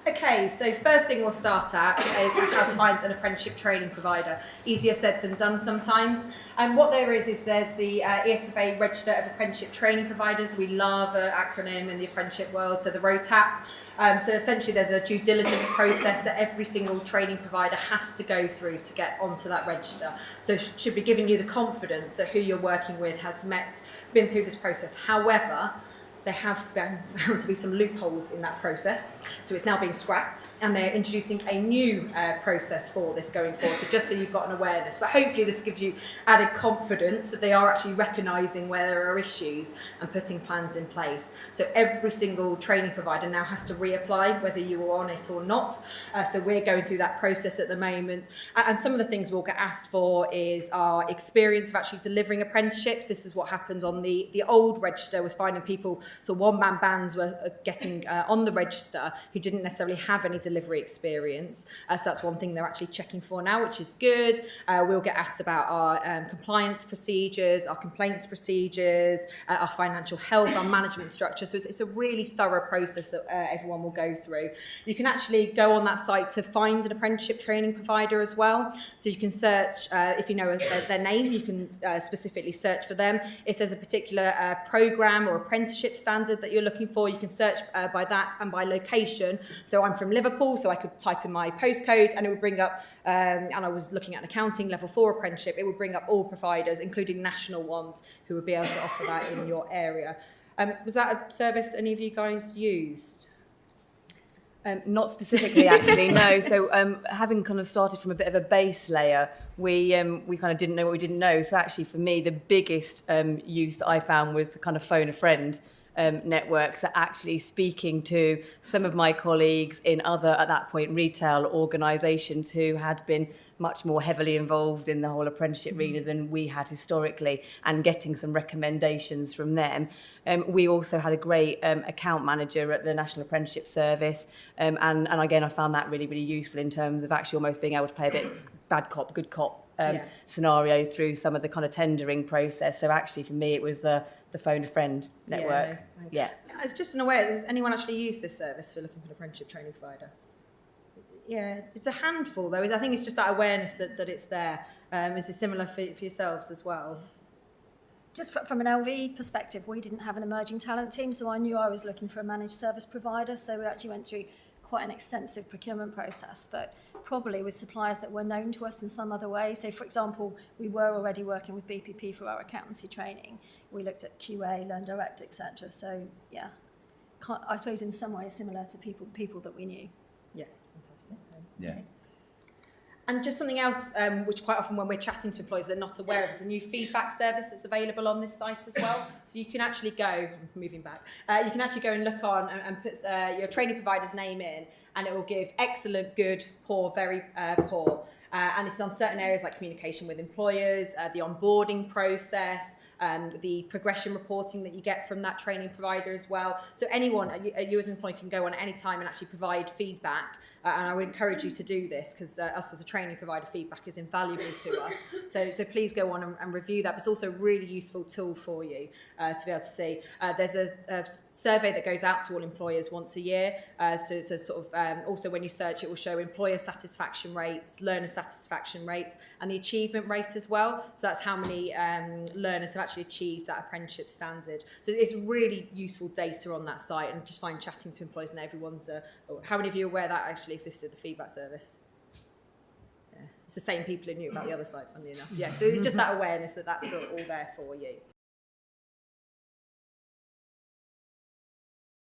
Okay, so first thing we'll start at is how to find an apprenticeship training provider. Easier said than done sometimes. And what there is there's the ESFA Register of Apprenticeship Training Providers. We love an acronym in the apprenticeship world, so the ROTAP. So essentially there's a due diligence process that every single training provider has to go through to get onto that register. So it should be giving you the confidence that who you're working with has been through this process. However, there have been found to be some loopholes in that process, so it's now being scrapped, and they're introducing a new process for this going forward, so just so you've got an awareness. But hopefully this gives you added confidence that they are actually recognising where there are issues and putting plans in place. So every single training provider now has to reapply, whether you were on it or not. So we're going through that process at the moment, and some of the things we'll get asked for is our experience of actually delivering apprenticeships. This is what happened on the old register, was finding people. So one-man bands were getting on the register who didn't necessarily have any delivery experience. So that's one thing they're actually checking for now, which is good. We'll get asked about our compliance procedures, our complaints procedures, our financial health, our management structure. So it's a really thorough process that everyone will go through. You can actually go on that site to find an apprenticeship training provider as well. So you can search, if you know their name, you can specifically search for them. If there's a particular program or apprenticeship standard that you're looking for, you can search by that and by location. So I'm from Liverpool, so I could type in my postcode and it would bring up, and I was looking at an accounting level 4 apprenticeship, it would bring up all providers, including national ones, who would be able to offer that in your area. Was that a service any of you guys used? Not specifically, actually, no. So having kind of started from a bit of a base layer, we kind of didn't know what we didn't know. So actually, for me, the biggest use that I found was the kind of phone a friend network. So actually speaking to some of my colleagues in other, at that point, retail organisations who had been much more heavily involved in the whole apprenticeship arena than we had historically, and getting some recommendations from them. We also had a great account manager at the National Apprenticeship Service, and again I found that really, really useful in terms of actually almost being able to play a bit bad cop, good cop scenario through some of the kind of tendering process. So actually for me it was the phone a friend network. Yeah. As just an aware, does anyone actually use this service for looking for an apprenticeship training provider? Yeah, it's a handful though. I think it's just that awareness that it's there. Is it similar for yourselves as well? Just from an LV perspective, we didn't have an emerging talent team, so I knew I was looking for a managed service provider, so we actually went through quite an extensive procurement process, but probably with suppliers that were known to us in some other way. So, for example, we were already working with BPP for our accountancy training. We looked at QA, Learn Direct, etc. So, yeah, I suppose in some ways similar to people that we knew. Yeah, fantastic. Yeah. Okay. And just something else, which quite often when we're chatting to employees they're not aware of, is a new feedback service that's available on this site as well. So you can actually go, moving back, you can actually go and look on and put your training provider's name in, and it will give excellent, good, poor, very poor. And it's on certain areas like communication with employers, the onboarding process, the progression reporting that you get from that training provider as well. So anyone, you as an employee can go on at any time and actually provide feedback. And I would encourage you to do this because us as a training provider, feedback is invaluable to us. So please go on and review that. But it's also a really useful tool for you to be able to see. There's a survey that goes out to all employers once a year. So it's a sort of, also when you search, it will show employer satisfaction rates, learner satisfaction rates, and the achievement rate as well. So that's how many learners have actually achieved that apprenticeship standard. So it's really useful data on that site, and just find chatting to employees and everyone's, how many of you are aware that actually existed, the feedback service? Yeah. It's the same people who knew about the other site, funnily enough. Yeah, so it's just that awareness that that's all there for you.